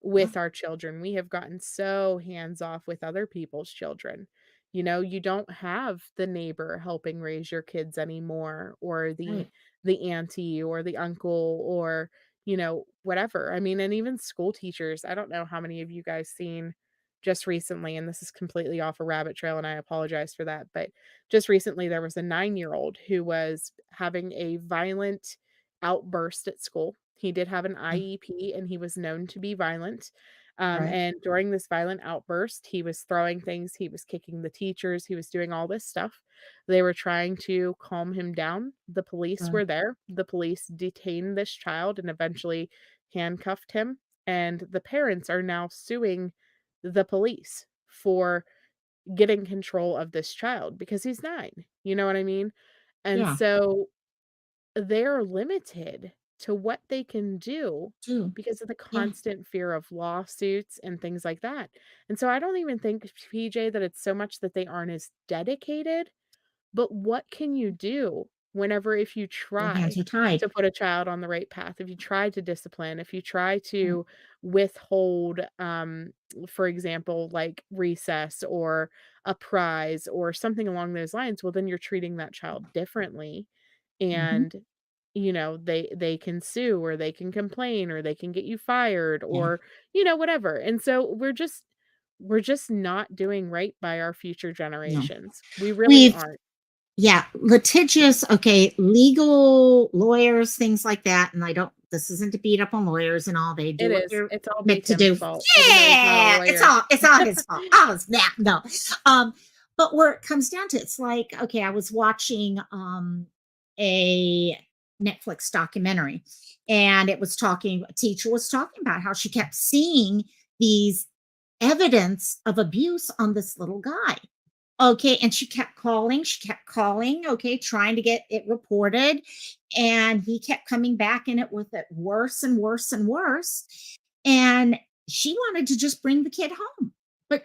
Yeah. with our children. We have gotten so hands off with other people's children. You know, you don't have the neighbor helping raise your kids anymore, or Right. the auntie or the uncle, or whatever. I mean, and even school teachers. I don't know how many of you guys seen just recently, and this is completely off a rabbit trail, and I apologize for that, but just recently there was a 9-year-old who was having a violent outburst at school. He did have an Yeah. IEP and he was known to be violent. Right. And during this violent outburst, he was throwing things, he was kicking the teachers, he was doing all this stuff. They were trying to calm him down. The police Right. were there. The police detained this child and eventually handcuffed him. And the parents are now suing the police for getting control of this child because he's 9. You know what I mean? And Yeah. so they're limited to what they can do Too. because of the Yeah. constant fear of lawsuits and things like that. And so I don't even think, PJ, that it's so much that they aren't as dedicated, but what can you do whenever, if you Their hands try are tied. to put a child on the right path, if you try to discipline, if you try Right. to withhold, for example, like recess or a prize or something along those lines, well, then you're treating that child differently. Hmm. And they can sue, or they can complain, or they can get you fired, Yeah. or whatever. And so we're just not doing right by our future No. generations. We really We've aren't. Yeah, litigious, okay, legal lawyers, things like that. And this isn't to beat up on lawyers and all. They do It what is. they're It's all meant to B-Tim's do. fault, even though he's not a Yeah, lawyer. it's all his fault. All his nah, no. But where it comes down to, it's like, okay, I was watching a Netflix documentary, and a teacher was talking about how she kept seeing these evidence of abuse on this little guy. Okay, and she kept calling, okay, trying to get it reported, and he kept coming back in it with it worse and worse and worse, and she wanted to just bring the kid home, but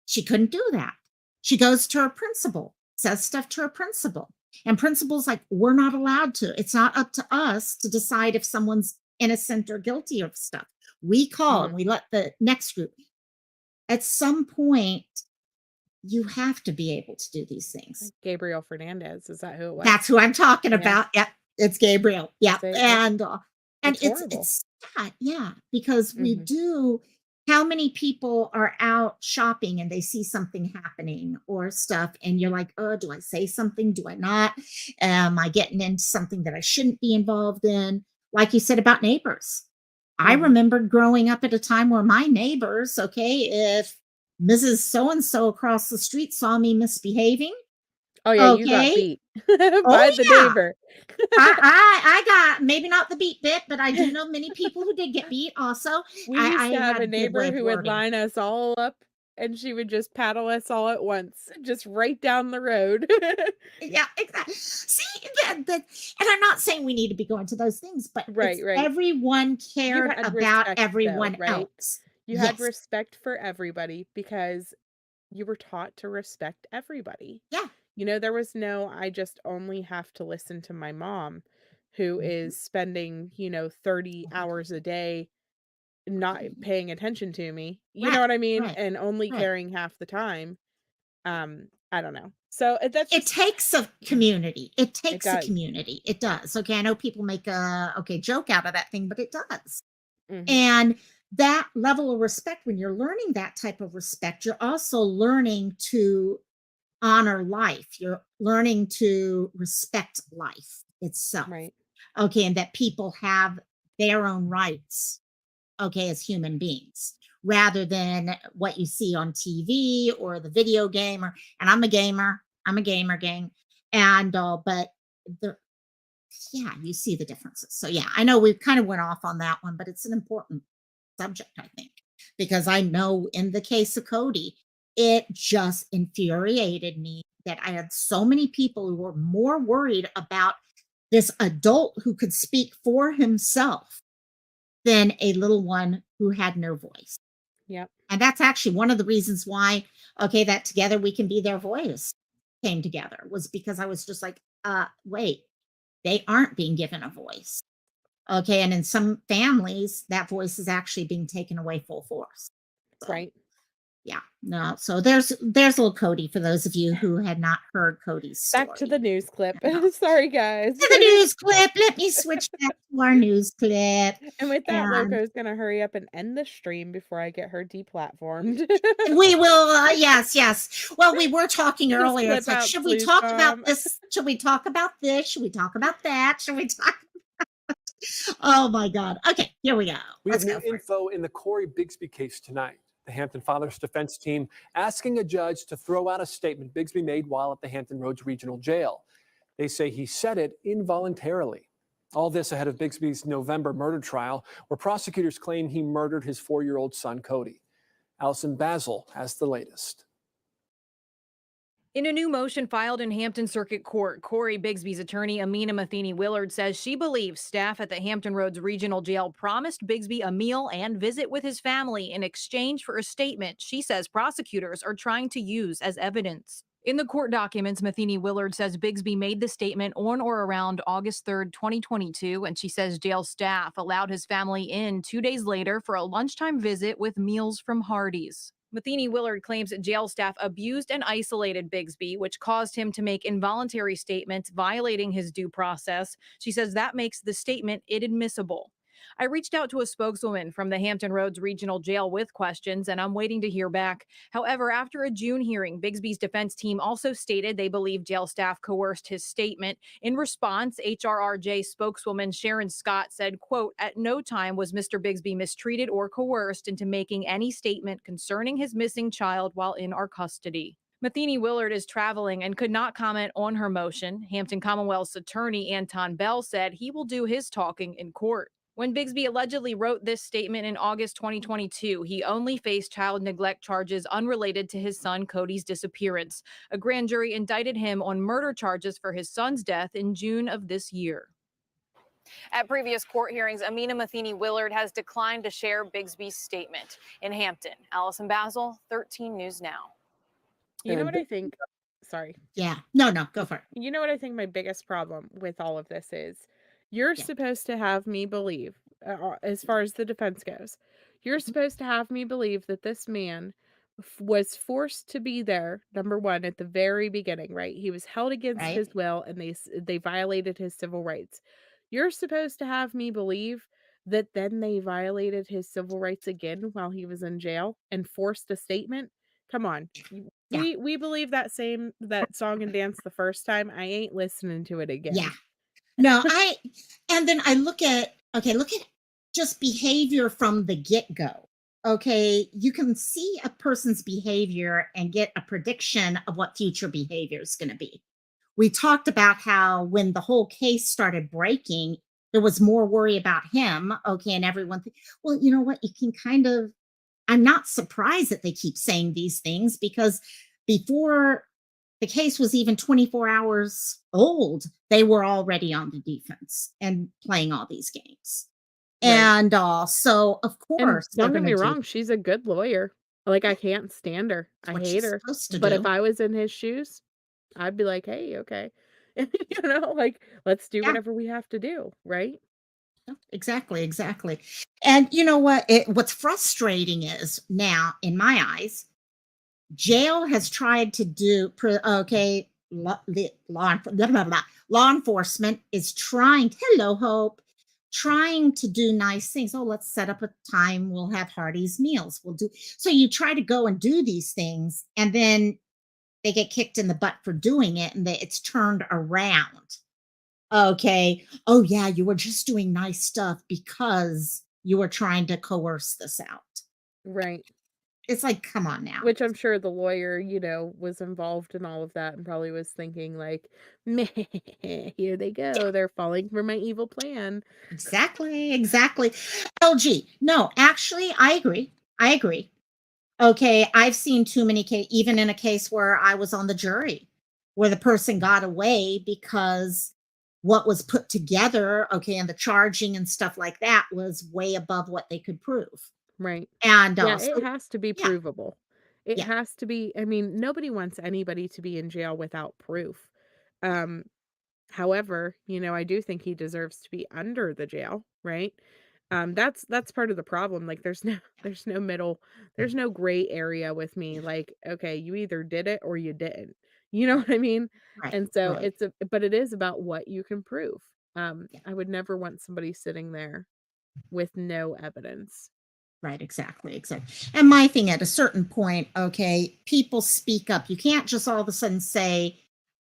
she couldn't do that. She goes to her principal, says stuff to her principal, and principal's like, "We're not allowed to. It's not up to us to decide if someone's innocent or guilty of stuff. We call and Mhm. we let the next group." At some point, you have to be able to do these things. Gabriel Fernandez, is that who it was? That's who I'm talking Yeah. about. Yep, it's Gabriel. Yep, That's it, yep. and It's horrible. it's sad, yeah, because we Mhm. do. How many people are out shopping and they see something happening or stuff, and you're like, "Oh, do I say something? Do I not? Am I getting into something that I shouldn't be involved in?" Like you said about neighbors. I Mhm. remember growing up at a time where my neighbors, okay, if Mrs. So and so across the street saw me misbehaving, Oh, yeah, you got okay. beat Oh by the yeah. neighbor. I got maybe not the beat bit, but I do know many people who did get beat also. We used to I have a had good way neighbor of who would wording. line us all up, and she would just paddle us all at once, just right down the road. Yeah, exactly. See, and I'm not saying we need to be going to those things, but Right, it's right. everyone You cared had about respect though, everyone right? else. You had Yes. respect for everybody because you were taught to respect everybody. Yeah. There was no, I just only have to listen to my mom, who Mhm. is spending, 30 hours a day not paying attention to me. You know Right, what I mean? right, And only right. caring half the time. I don't know. So that's It just, takes a community. It it takes a does. community. It does. Okay, I know people make a joke out of that thing, but it does. Mhm. And that level of respect, when you're learning that type of respect, you're also learning to honor life. You're learning to respect life itself. Right. Okay, and that people have their own rights, okay, as human beings, rather than what you see on TV or the video game. And I'm a gamer. I'm a gamer, gang. And but the yeah, you see the differences. So yeah, I know we kind of went off on that one, but it's an important subject, I think, because I know in the case of Cody, it just infuriated me that I had so many people who were more worried about this adult who could speak for himself than a little one who had no voice. Yep. And that's actually one of the reasons why, okay, that Together We Can Be Their Voice came together, was because I was just like, wait, they aren't being given a voice. Okay. And in some families, that voice is actually being taken away full force. So, Right. yeah. No. So there's little Cody for those of you who had not heard Cody's story. Back to the news clip. No. Sorry, guys. To the news clip. Let me switch back to our news clip. And with that, And Loco's gonna hurry up and end the stream before I get her deplatformed. we will, yes. Well, we were talking Just earlier. It's flip like, out, should we please, talk Mom. about this? Should we talk about this? Should we talk about that? Should we talk? Oh my God. Okay, here we go. We Let's have go new for it. info in the Cory Bigsby case tonight. The Hampton father's defense team asking a judge to throw out a statement Bigsby made while at the Hampton Roads Regional Jail. They say he said it involuntarily. All this ahead of Bigsby's November murder trial, where prosecutors claim he murdered his 4-year-old son, Cody. Allison Basil has the latest. In a new motion filed in Hampton Circuit Court, Cory Bigsby's attorney, Amina Matheny Willard, says she believes staff at the Hampton Roads Regional Jail promised Bigsby a meal and visit with his family in exchange for a statement she says prosecutors are trying to use as evidence. In the court documents, Matheny Willard says Bigsby made the statement on or around August 3rd, 2022, and she says jail staff allowed his family in 2 days later for a lunchtime visit with meals from Hardee's. Matheny Willard claims that jail staff abused and isolated Bigsby, which caused him to make involuntary statements violating his due process. She says that makes the statement inadmissible. I reached out to a spokeswoman from the Hampton Roads Regional Jail with questions, and I'm waiting to hear back. However, after a June hearing, Bigsby's defense team also stated they believe jail staff coerced his statement. In response, HRRJ spokeswoman Sharon Scott said, quote, "At no time was Mr. Bigsby mistreated or coerced into making any statement concerning his missing child while in our custody." Matheny Willard is traveling and could not comment on her motion. Hampton Commonwealth's attorney Anton Bell said he will do his talking in court. When Bigsby allegedly wrote this statement in August 2022, he only faced child neglect charges unrelated to his son Cody's disappearance. A grand jury indicted him on murder charges for his son's death in June of this year. At previous court hearings, Amina Matheny Willard has declined to share Bigsby's statement. In Hampton, Allison Basil, 13 News Now. You know what I think? Sorry. Yeah. No, go for it. You know what I think my biggest problem with all of this is? You're supposed to have me believe, as far as the defense goes, you're supposed to have me believe that this man was forced to be there, number one, at the very beginning, right? He was held against his will, and they violated his civil rights. You're supposed to have me believe that then they violated his civil rights again while he was in jail and forced a statement. Come on. We believe that song and dance the first time. I ain't listening to it again. Yeah. No, and then I look at just behavior from the get-go. Okay, you can see a person's behavior and get a prediction of what future behavior is going to be. We talked about how when the whole case started breaking, there was more worry about him. Okay, and everyone, well, you know what? You can kind of, I'm not surprised that they keep saying these things, because before the case was even 24 hours old, they were already on the defense and playing all these games. Right. And so, of course, don't get me wrong, she's a good lawyer. Like, I can't stand her. I hate her. But if I was in his shoes, I'd be like, hey, okay. Like, let's do whatever we have to do, right? Exactly. And you know what? What's frustrating is now, in my eyes, jail has tried to do, law enforcement is trying, hello, Hope, trying to do nice things. Oh, let's set up a time. We'll have Hardee's meals. So you try to go and do these things, and then they get kicked in the butt for doing it, and it's turned around. Okay. Oh, yeah, you were just doing nice stuff because you were trying to coerce this out. Right. It's like, come on now. Which I'm sure the lawyer, was involved in all of that and probably was thinking like, meh, here they go. They're falling for my evil plan. Exactly. LG. No, actually, I agree. Okay. I've seen too many cases, even in a case where I was on the jury, where the person got away because what was put together, okay, and the charging and stuff like that was way above what they could prove. Right. And Yeah, so it has to be yeah, provable. It yeah, has to be, I mean, nobody wants anybody to be in jail without proof. Um, However, I do think he deserves to be under the jail, right? That's part of the problem. Like there's no middle, there's no gray area with me. Like, okay, you either did it or you didn't. You know what I mean? right, And so right. but it is about what you can prove. Yeah. I would never want somebody sitting there with no evidence. Right, exactly, exactly. And my thing at a certain point, okay, people speak up. You can't just all of a sudden say,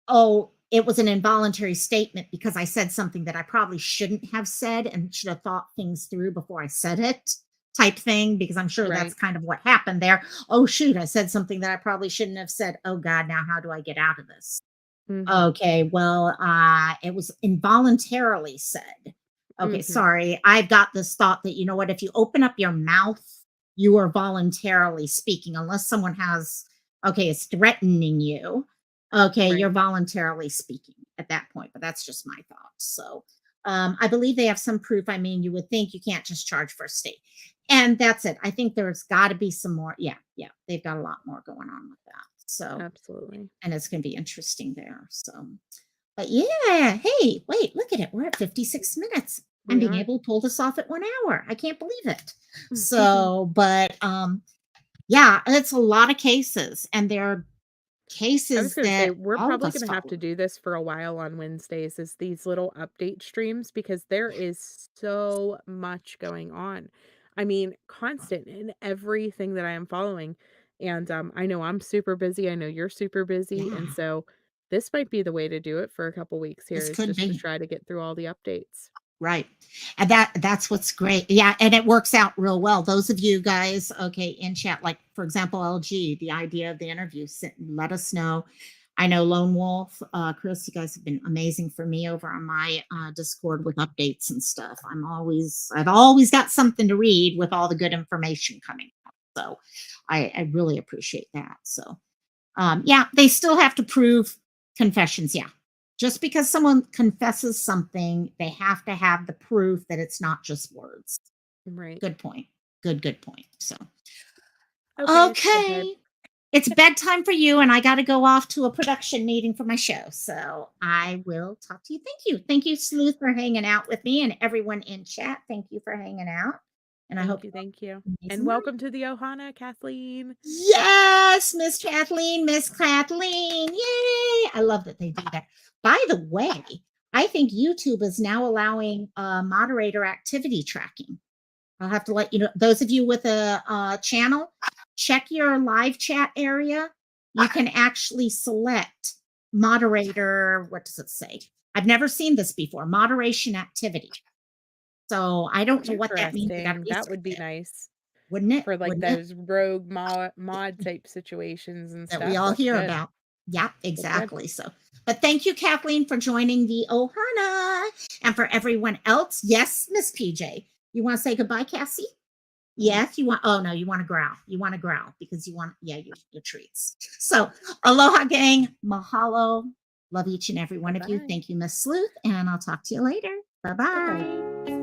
oh, it was an involuntary statement because I said something that I probably shouldn't have said and should have thought things through before I said it, type thing, because I'm sure that's Right. kind of what happened there. Oh, shoot, I said something that I probably shouldn't have said. Oh, God, now how do I get out of this? Mm-hmm. Okay, well, it was involuntarily said. Okay, Mm-hmm. sorry. I've got this thought that, you know what, if you open up your mouth, you are voluntarily speaking, unless someone has, okay, it's threatening you. Okay, you're Right. voluntarily speaking at that point, but that's just my thoughts. So I believe they have some proof. I mean, you would think you can't just charge for a state. And that's it. I think there's got to be some more. Yeah, yeah. They've got a lot more going on with that. So, Absolutely. and it's going to be interesting there. So, but yeah, hey, wait, look at it. We're at 56 minutes. I'm We being are. able to pull this off at 1 hour. I can't believe it. So, but yeah, it's a lot of cases, and there are I was cases going to say, that we're all of probably us going to have to follow. do this for a while on Wednesdays, is these little update streams, because there is so much going on. I mean, constant in everything that I am following. And I know I'm super busy. I know you're super busy. And Yeah, so this might be the way to do it for a couple weeks here, this is could just to be. try to get through all the updates. Right. And that's what's great. Yeah, and it works out real well. Those of you guys, okay, in chat, like for example, LG, the idea of the interview, let us know. I know Lone Wolf, Chris, you guys have been amazing for me over on my Discord with updates and stuff. I've always got something to read with all the good information coming out. So I really appreciate that. So yeah, they still have to prove confessions. Yeah. Just because someone confesses something, they have to have the proof that it's not just words. Right. Good point. Good point. So, Okay, it's bedtime. okay. It's bedtime for you, and I got to go off to a production meeting for my show. So I will talk to you. Thank you. Thank you, Sleuth, for hanging out with me, and everyone in chat. Thank you for hanging out. And I hope Thank you. Thank you. amazing And night. welcome to the Ohana, Kathleen. Yes, Miss Kathleen, Miss Kathleen. Yay. I love that they do that. By the way, I think YouTube is now allowing moderator activity tracking. I'll have to let you know, those of you with a channel, check your live chat area. You can actually select moderator. What does it say? I've never seen this before. Moderation activity. So I don't know what that means. I gotta Interesting. That would research be it. nice Wouldn't it? for like Wouldn't it? those rogue mod type situations and That we stuff. all That's hear good. about. Yeah, That's good. exactly. So, but thank you, Kathleen, for joining the Ohana. And for everyone else, yes, Miss PJ, you want to say goodbye, Cassie? Yes, you want, oh no, you want to growl. You want to growl because you want, yeah, your treats. So, aloha, gang. Mahalo. Love each and every one of you. Bye-bye. Thank you, Miss Sleuth. And I'll talk to you later. Bye bye. Bye-bye.